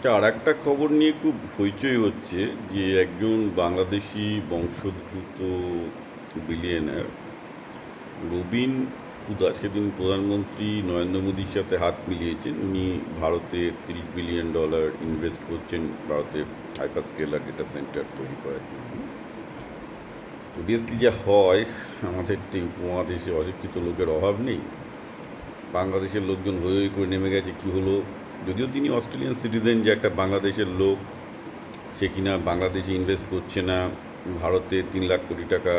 আচ্ছা, আর একটা খবর নিয়ে খুব হইচই হচ্ছে যে একজন বাংলাদেশি বংশোদ্ভূত বিলিয়নার রবিন হুদা সেদিন প্রধানমন্ত্রী নরেন্দ্র মোদীর সাথে হাত মিলিয়েছেন। উনি ভারতে $30 বিলিয়ন ইনভেস্ট করছেন ভারতে হাইপারস্কেলার ডেটা সেন্টার তৈরি করার জন্য। অবভিয়াসলি যা হয়, আমাদের তো এই উপমহাদেশে অশিক্ষিত লোকের অভাব নেই। বাংলাদেশের লোকজন হই হই করে নেমে গেছে। কী হলো, যদিও তিনি অস্ট্রেলিয়ান সিটিজেন, যে একটা বাংলাদেশের লোক সে কিনা বাংলাদেশে ইনভেস্ট করছে না, ভারতে 3 লাখ কোটি টাকা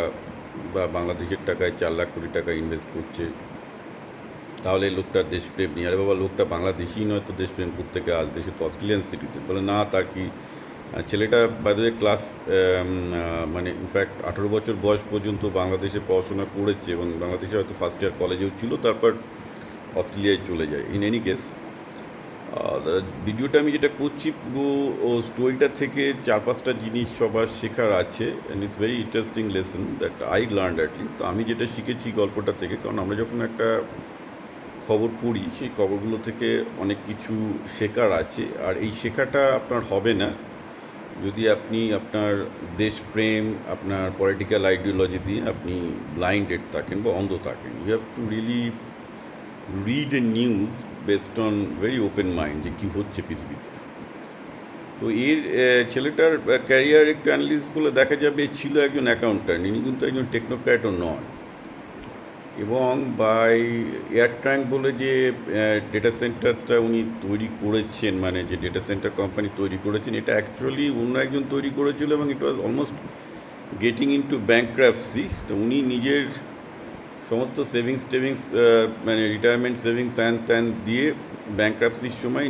বা বাংলাদেশের টাকায় 4 লাখ কোটি টাকা ইনভেস্ট করছে, তাহলে লোকটার দেশপ্রেম নেই। আরে বাবা, লোকটা বাংলাদেশি নয় তো দেশপ্রেম প্রত্যেকে আসবে, সে তো অস্ট্রেলিয়ান সিটিজেন। বলে না, তার কি ছেলেটা বাইরে ক্লাস মানে ইনফ্যাক্ট 18 বছর বয়স পর্যন্ত বাংলাদেশে পড়াশোনা করেছে এবং বাংলাদেশে হয়তো ফার্স্ট ইয়ার কলেজেও ছিল, তারপর অস্ট্রেলিয়ায় চলে যায়। ইন এনি কেস, ভিডিওটা আমি যেটা করছি পুরো ও স্টোরিটা থেকে 4-5টা জিনিস সবার শেখার আছে, and it's very interesting lesson that I learned at least. তো আমি যেটা শিখেছি গল্পটা থেকে, কারণ আমরা যখন একটা খবর পড়ি সেই খবরগুলো থেকে অনেক কিছু শেখার আছে, আর এই শেখাটা আপনার হবে না যদি আপনি আপনার দেশপ্রেম, আপনার পলিটিক্যাল আইডিওলজি দিয়ে আপনি ব্লাইন্ডেড থাকেন বা অন্ধ থাকেন। You have to really read a news based on very open mind যে কী হচ্ছে পৃথিবীতে। তো এর ছেলেটার ক্যারিয়ার একটু অ্যানালিসিস করলে দেখা যাবে ছিল একজন অ্যাকাউন্ট্যান্ট, ইনি কিন্তু একজন টেকনোক্র্যাটও নয়। এবং বাই এয়ার ট্র্যাঙ্ক বলে যে ডেটা সেন্টারটা উনি তৈরি করেছেন, মানে যে ডেটা সেন্টার কোম্পানি তৈরি করেছেন, এটা অ্যাকচুয়ালি অন্য একজন তৈরি করেছিল এবং it was almost getting in to bankruptcy. তো উনি নিজের সমস্ত সেভিংস মানে রিটায়ারমেন্ট সেভিংস ত্যান দিয়ে ব্যাঙ্কক্রাফসির সময়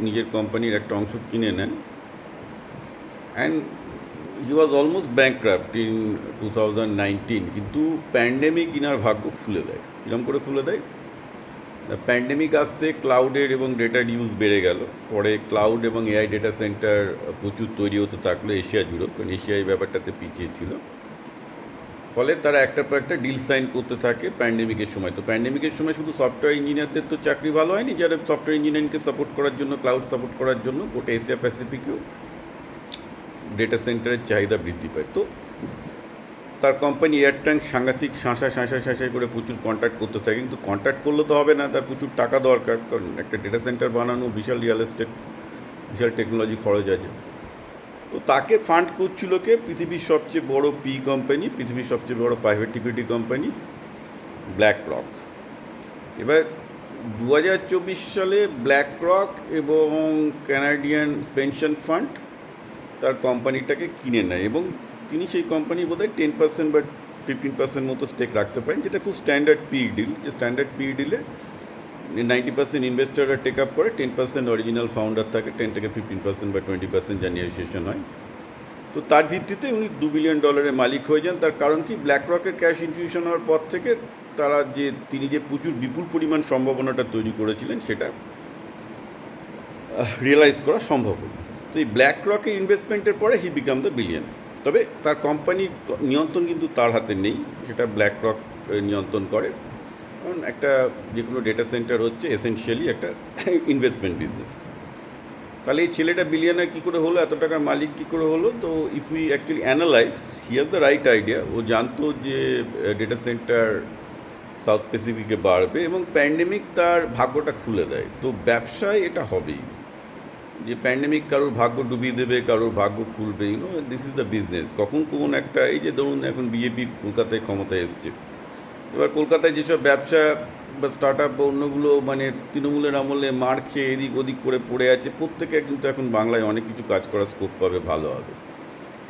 নিজের কোম্পানির একটা অংশ কিনে নেন, and he was almost bankrupt in 2019। কিন্তু প্যান্ডেমিক ইনার ভাগ্য খুলে দেয়। কীরকম করে খুলে দেয়? প্যান্ডেমিক আসতে ক্লাউডের এবং ডেটার ইউজ বেড়ে গেল। পরে ক্লাউড এবং এআই ডেটা সেন্টার প্রচুর তৈরি হতে থাকলো এশিয়া জুড়ে, কারণ এশিয়া এই ব্যাপারটাতে পিছিয়ে ছিল। ফলে তারা একটার পর একটা ডিল সাইন করতে থাকে প্যান্ডেমিকের সময়। তো প্যান্ডেমিকের সময় শুধু সফটওয়্যার ইঞ্জিনিয়ারদের তো চাকরি ভালো হয়নি, যারা সফটওয়্যার ইঞ্জিনিয়ারিংকে সাপোর্ট করার জন্য, ক্লাউড সাপোর্ট করার জন্য গোটা এশিয়া প্যাসিফিকেও ডেটা সেন্টারের চাহিদা বৃদ্ধি পায়। তো তার কোম্পানি এয়ার ট্র্যাঙ্ক সাংঘাতিক শাঁসাই করে প্রচুর কন্ট্যাক্ট করতে থাকে। কিন্তু কন্ট্যাক্ট করলে তো হবে না, তার প্রচুর টাকা দরকার, কারণ একটা ডেটা সেন্টার বানানো বিশাল রিয়েল এস্টেট, বিশাল টেকনোলজি খরচ আছে। তো তাকে ফান্ড করছিল কে? পৃথিবীর সবচেয়ে বড় কোম্পানি, পৃথিবীর সবচেয়ে বড় private equity company black rock. এবার 2024 সালে ব্ল্যাক রক এবং কানাডিয়ান পেনশন ফান্ড তার কোম্পানিটাকে কিনে নেয় এবং তিনি সেই কোম্পানি বোধহয় 10% বা 15% মতো স্টেক রাখতে পারেন, যেটা খুব স্ট্যান্ডার্ড ডিল। যে স্ট্যান্ডার্ড ডিলে 90% ইনভেস্টাররা টেক আপ করে, 10% অরিজিনাল ফাউন্ডার থাকে, 10 থেকে 15% বা 20% যা নেগোসিয়েশন হয়। তো তার ভিত্তিতে উনি $2 বিলিয়ন মালিক হয়ে যান। তার কারণ কি? ব্ল্যাক রকের ক্যাশ ইনফিউশন হওয়ার পর থেকে তিনি যে প্রচুর বিপুল পরিমাণ সম্ভাবনাটা তৈরি করেছিলেন সেটা রিয়েলাইজ করা সম্ভব হল। তো এই ব্ল্যাক রকে ইনভেস্টমেন্টের পরে হি বিকাম দ্য বিলিয়ন। তবে তার কোম্পানির নিয়ন্ত্রণ কিন্তু তার হাতে নেই, সেটা ব্ল্যাক রক নিয়ন্ত্রণ করে। কারণ একটা যে কোনো ডেটা সেন্টার হচ্ছে এসেনশিয়ালি একটা ইনভেস্টমেন্ট বিজনেস। তাহলে এই ছেলেটা বিলিয়নার কী করে হলো, এত টাকার মালিক কী করে হলো? তো if we actually analyse, he has the right idea. ও জানতো যে ডেটা সেন্টার সাউথ প্যাসিফিকে বাড়বে এবং প্যান্ডেমিক তার ভাগ্যটা খুলে দেয়। তো ব্যবসায় এটা হবেই যে প্যান্ডেমিক কারোর ভাগ্য ডুবিয়ে দেবে, কারোর ভাগ্য খুলবে। This is the business. কখন কোন একটা, এই যে ধরুন এখন বিজেপি কলকাতায় ক্ষমতায় এসছে, এবার কলকাতায় যেসব ব্যবসা বা স্টার্ট আপ বা অন্যগুলো মানে তৃণমূলের আমলে মার খেয়ে এদিক ওদিক করে পড়ে আছে, প্রত্যেকে কিন্তু এখন বাংলায় অনেক কিছু কাজ করার স্কোপ পাবে, ভালো হবে।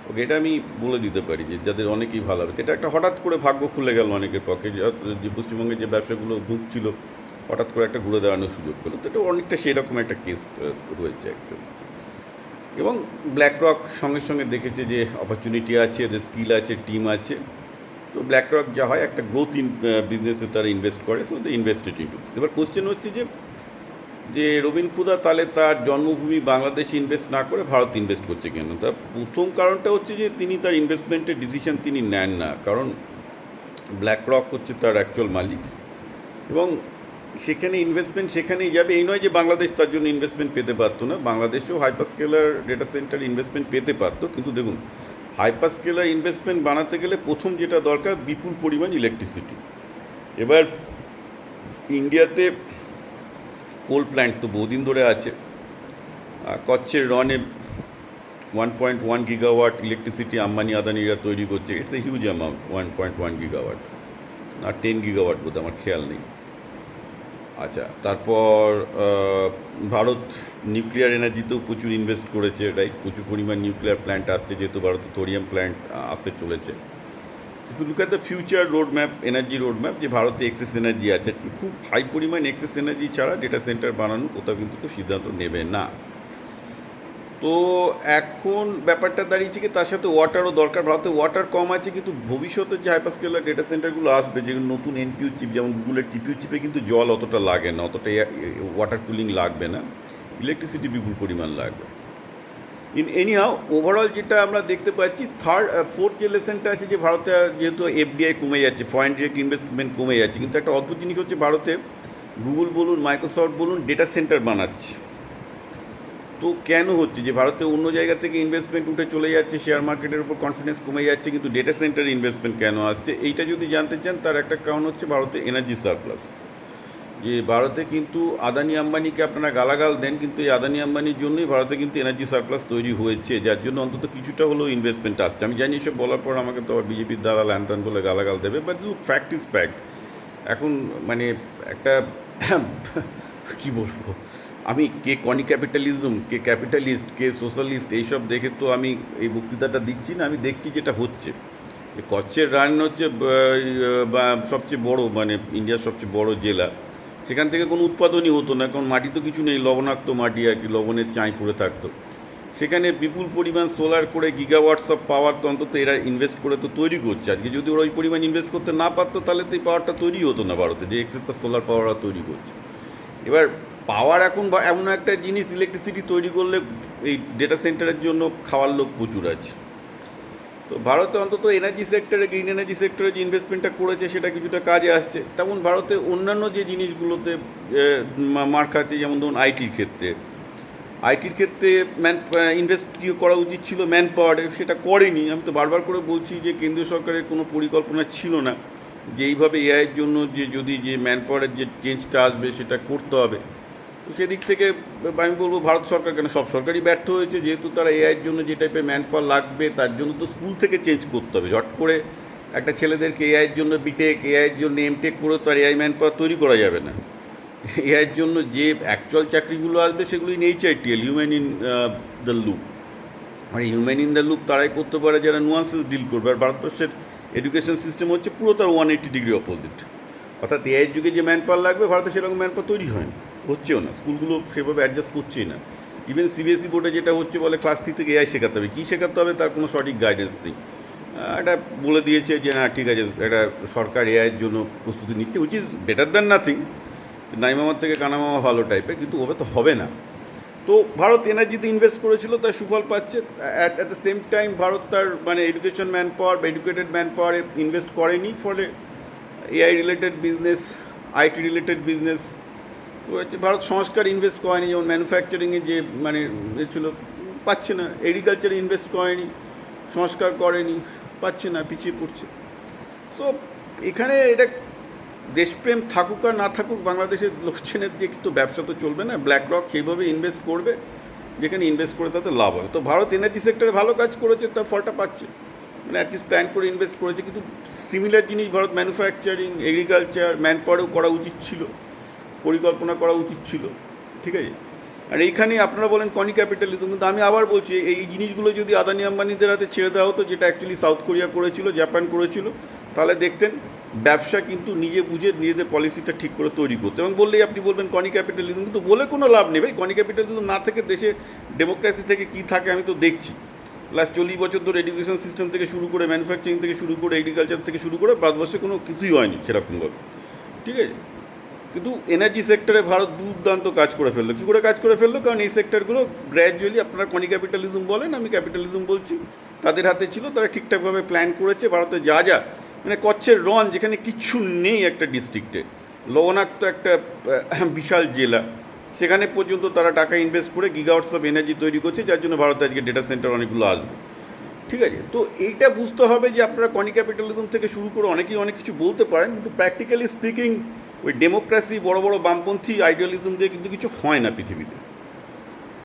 ওকে, এটা আমি বলে দিতে পারি যে যাদের অনেকেই ভালো হবে। এটা একটা হঠাৎ করে ভাগ্য খুলে গেল অনেকের পক্ষে, যে পশ্চিমবঙ্গে যে ব্যবসাগুলো ঢুকছিল হঠাৎ করে একটা ঘুরে দাঁড়ানোর সুযোগ পেলো। তো এটা অনেকটা সেরকম একটা কেস রয়েছে একদম। এবং ব্ল্যাক রক সঙ্গে সঙ্গে দেখেছে যে অপরচুনিটি আছে, এদের স্কিল আছে, টিম আছে। তো ব্ল্যাক রক যা হয় একটা গ্রোথ বিজনেসে তারা ইনভেস্ট করে, so they invested into this. এবার কোশ্চেন হচ্ছে যে রবিন হুদা তাহলে তার জন্মভূমি বাংলাদেশে ইনভেস্ট না করে ভারত ইনভেস্ট করছে কেন? তার প্রথম কারণটা হচ্ছে যে তিনি তার ইনভেস্টমেন্টের ডিসিশন তিনি নেন না, কারণ ব্ল্যাক রক হচ্ছে তার অ্যাকচুয়াল মালিক এবং সেখানে ইনভেস্টমেন্ট সেখানেই যাবে, এই নয় যে বাংলাদেশ তার জন্য ইনভেস্টমেন্ট পেতে পারতো না, বাংলাদেশেও হাইপারস্কেলার ডেটা সেন্টার ইনভেস্টমেন্ট পেতে পারতো, কিন্তু দেখুন হাইপারস্কেলার ইনভেস্টমেন্ট বানাতে গেলে প্রথম যেটা দরকার বিপুল পরিমাণ ইলেকট্রিসিটি। এবার ইন্ডিয়াতে কোল প্ল্যান্ট তো বহুদিন ধরে আছে, কচ্ছের রনে 1.1 গিগাওয়াট ইলেকট্রিসিটি আম্বানি আদানিরা তৈরি করছে, it's a huge amount, 1.1 gigawatt আর 10 গিগাওয়াট বোধ আমার খেয়াল নেই। আচ্ছা, তারপর ভারত নিউক্লিয়ার এনার্জিতেও প্রচুর ইনভেস্ট করেছে, রাইট, প্রচুর পরিমাণ নিউক্লিয়ার প্ল্যান্ট আসছে, যেহেতু ভারতে থোরিয়াম প্ল্যান্ট আসতে চলেছে। Look at the future road map, energy road map, যে ভারতে এক্সেস এনার্জি আছে, খুব হাই পরিমাণ এক্সেস এনার্জি ছাড়া ডেটা সেন্টার বানানো কোথাও কিন্তু কেউ সিদ্ধান্ত নেবে না। তো এখন ব্যাপারটা দাঁড়িয়েছে কি তার সাথে ওয়াটারও দরকার, ভারতে ওয়াটার কম আছে, কিন্তু ভবিষ্যতে যে হাইপারস্কেলার ডেটা সেন্টারগুলো আসবে, যেগুলো নতুন এনপিউ চিপ, যেমন গুগলের টিপিউ চিপে কিন্তু জল অতটা লাগে না, অতটা ওয়াটার কুলিং লাগবে না, ইলেকট্রিসিটি বিপুল পরিমাণ লাগবে। ইন এনি হাউ ওভারঅল যেটা আমরা দেখতে পাচ্ছি, ফোর্থ যে লেসনটা আছে, যে ভারতে যেহেতু এফডিআই কমে যাচ্ছে, ফরেন ডিরেক্ট ইনভেস্টমেন্ট কমে যাচ্ছে, কিন্তু একটা অদ্ভুত জিনিস হচ্ছে ভারতে গুগল বলুন, মাইক্রোসফট বলুন, ডেটা সেন্টার বানাচ্ছে। তো কেন হচ্ছে যে ভারতে অন্য জায়গা থেকে ইনভেস্টমেন্ট উঠে চলে যাচ্ছে, শেয়ার মার্কেটের উপর কনফিডেন্স কমে যাচ্ছে, কিন্তু ডেটা সেন্টারে ইনভেস্টমেন্ট কেন আসছে, এইটা যদি জানতে চান তার একটা কারণ হচ্ছে ভারতে এনার্জি সারপ্লাস। যে ভারতে কিন্তু আদানি আম্বানিকে আপনারা গালাগাল দেন, কিন্তু এই আদানি আম্বানির জন্যই ভারতে কিন্তু এনার্জি সারপ্লাস তৈরি হয়েছে, যার জন্য অন্তত কিছুটা হলেও ইনভেস্টমেন্ট আসছে। আমি জানি এসব বলার পর আমাকে তো বিজেপির দ্বারা ল্যান্তান বলে গালাগাল দেবে, but look, fact is fact. এখন মানে একটা কী বলবো, আমি কে কনি ক্যাপিটালিজম, কে ক্যাপিটালিস্ট, কে সোশ্যালিস্ট, এইসব দেখে তো আমি এই বক্তৃতাটা দিচ্ছি না, আমি দেখছি যেটা হচ্ছে। কচ্ছের রান হচ্ছে বা সবচেয়ে বড়, মানে ইন্ডিয়ার সবচেয়ে বড় জেলা, সেখান থেকে কোনো উৎপাদনই হতো না, কারণ মাটি তো কিছু নেই, লবণাক্ত মাটি আর কি, লবণের চাঁই পড়ে থাকতো। সেখানে বিপুল পরিমাণ সোলার করে গিগাওয়াটস অফ পাওয়ার তো অন্তত এরা ইনভেস্ট করে তো তৈরি করছে। আজকে যদি ওরা ওই পরিমাণ ইনভেস্ট করতে না পারতো, তাহলে তো এই পাওয়ারটা তৈরি হতো না ভারতে, যে এক্সেস অফ সোলার পাওয়ার তৈরি করছে। এবার পাওয়ার এখন এমন একটা জিনিস, ইলেকট্রিসিটি তৈরি করলে এই ডেটা সেন্টারের জন্য খাওয়ার লোক প্রচুর আছে। তো ভারতে অন্তত এনার্জি সেক্টরে, গ্রিন এনার্জি সেক্টরে যে ইনভেস্টমেন্টটা করেছে সেটা কিছুটা কাজে আসছে। তেমন ভারতে অন্যান্য যে জিনিসগুলোতে মার খাচ্ছে, যেমন ধরুন আইটির ক্ষেত্রে ইনভেস্ট কী করা উচিত ছিল ম্যান পাওয়ারে, সেটা করেনি। আমি তো বারবার করে বলছি যে কেন্দ্রীয় সরকারের কোনো পরিকল্পনা ছিল না যে এইভাবে এআইয়ের জন্য যে যদি যে ম্যান পাওয়ারের যে চেঞ্জটা আসবে সেটা করতে হবে। তো সেদিক থেকে আমি বলবো ভারত সরকার কেন, সব সরকারই ব্যর্থ হয়েছে, যেহেতু তারা এআইয়ের জন্য যে টাইপের ম্যান পাওয়ার লাগবে তার জন্য তো স্কুল থেকে চেঞ্জ করতে হবে। ঝট করে একটা ছেলেদেরকে এআইয়ের জন্য বিটেক, এআইয়ের জন্য এমটেক করে তো আর এআই ম্যান পাওয়ার তৈরি করা যাবে না। এআইয়ের জন্য যে অ্যাকচুয়াল চাকরিগুলো আসবে সেগুলো in HITL, human in the loop. মানে হিউম্যান ইন দ্য লুপ তারাই করতে পারে যারা নুয়ান্সেস ডিল করবে। আর ভারতবর্ষের এডুকেশন সিস্টেম হচ্ছে পুরো তার 180 ডিগ্রি অপোজিট। অর্থাৎ এআইয়ের যুগে যে ম্যান পাওয়ার লাগবে ভারতে সেরকম ম্যান পাওয়ার তৈরি হয় না, হচ্ছেও না, স্কুলগুলো সেভাবে অ্যাডজাস্ট করছেই না। ইভেন সিবিএসই বোর্ডে যেটা হচ্ছে, বলে ক্লাস 3 থেকে এআই শেখাতে হবে, কী শেখাতে হবে তার কোনো সঠিক গাইডেন্স নেই। এটা বলে দিয়েছে যে না ঠিক আছে, এটা সরকার এআইয়ের জন্য প্রস্তুতি নিচ্ছে, which is better than nothing. নাইমামার থেকে কানামামা ভালো টাইপের, কিন্তু ওভাবে তো হবে না। তো ভারত এনার্জিতে ইনভেস্ট করেছিল, তার সুফল পাচ্ছে। At the same time Bharat তার মানে এডুকেশন ম্যান পাওয়ার বা এডুকেটেড ম্যান পাওয়ারে ইনভেস্ট করেনি, ফলে AI related business, IT related business হচ্ছে। ভারত সংস্কার ইনভেস্ট করেনি, যেমন ম্যানুফ্যাকচারিংয়ে যে মানে ছিল পাচ্ছে না, এগ্রিকালচারে ইনভেস্ট করেনি, সংস্কার করেনি, পাচ্ছে না, পিছিয়ে পড়ছে। সো এখানে এটা দেশপ্রেম থাকুক আর না থাকুক, বাংলাদেশের লোকজনের দিয়ে কিন্তু ব্যবসা তো চলবে না। ব্ল্যাক রক সেইভাবে ইনভেস্ট করবে যেখানে ইনভেস্ট করে তাতে লাভ হবে। তো ভারত এনার্জি সেক্টরে ভালো কাজ করেছে, তার ফলটা পাচ্ছে, মানে অ্যাটলিস্ট প্ল্যান করে ইনভেস্ট করেছে। কিন্তু সিমিলার জিনিস ভারত ম্যানুফ্যাকচারিং, এগ্রিকালচার, ম্যান পাওয়ারেও করা উচিত ছিল, পরিকল্পনা করা উচিত ছিল, ঠিক আছে। আর এইখানে আপনারা বলেন কনি ক্যাপিটালিজম, কিন্তু আমি আবার বলছি এই জিনিসগুলো যদি আদানি আম্বানিদের হাতে ছেড়ে দেওয়া হতো, যেটা অ্যাকচুয়ালি সাউথ কোরিয়া করেছিল, জাপান করেছিল, তাহলে দেখতেন ব্যবসা কিন্তু নিজে বুঝে নিজেদের পলিসিটা ঠিক করে তৈরি করতে। এবং বললেই আপনি বলবেন কনি ক্যাপিটালিজম, কিন্তু বলে কোনো লাভ নেই ভাই। কনি ক্যাপিটালিজম না থেকে দেশে ডেমোক্রেসি থেকে কী থাকে আমি তো দেখছি। লাস্ট 40 বছর ধরে এডুকেশন সিস্টেম থেকে শুরু করে, ম্যানুফ্যাকচারিং থেকে শুরু করে, এগ্রিকালচার থেকে শুরু করে ভারতবর্ষে কোনো কিছুই হয়নি সেরকমভাবে, ঠিক আছে। কিন্তু এনার্জি সেক্টরে ভারত দুর্দান্ত কাজ করে ফেললো। কী করে কাজ করে ফেললো? কারণ এই সেক্টরগুলো গ্র্যাজুয়ালি, আপনারা কনি ক্যাপিটালিজম বলেন, আমি ক্যাপিটালিজম বলছি, তাদের হাতে ছিল, তারা ঠিকঠাকভাবে প্ল্যান করেছে। ভারতে যা যা মানে কচ্ছের রন, যেখানে কিচ্ছু নেই একটা ডিস্ট্রিক্টে, লবণাক্ত একটা বিশাল জেলা, সেখানে পর্যন্ত তারা টাকা ইনভেস্ট করে গিগাওয়াটস অফ এনার্জি তৈরি করছে, যার জন্য ভারতে আজকে ডেটা সেন্টার অনেকগুলো আসবে। ঠিক আছে, তো এইটা বুঝতে হবে যে আপনারা কনি ক্যাপিটালিজম থেকে শুরু করে অনেকেই অনেক কিছু বলতে পারেন, কিন্তু প্র্যাকটিক্যালি স্পিকিং ওই ডেমোক্রেসি, বড় বড় বামপন্থী আইডিয়ালিজম দিয়ে কিন্তু কিছু হয় না পৃথিবীতে।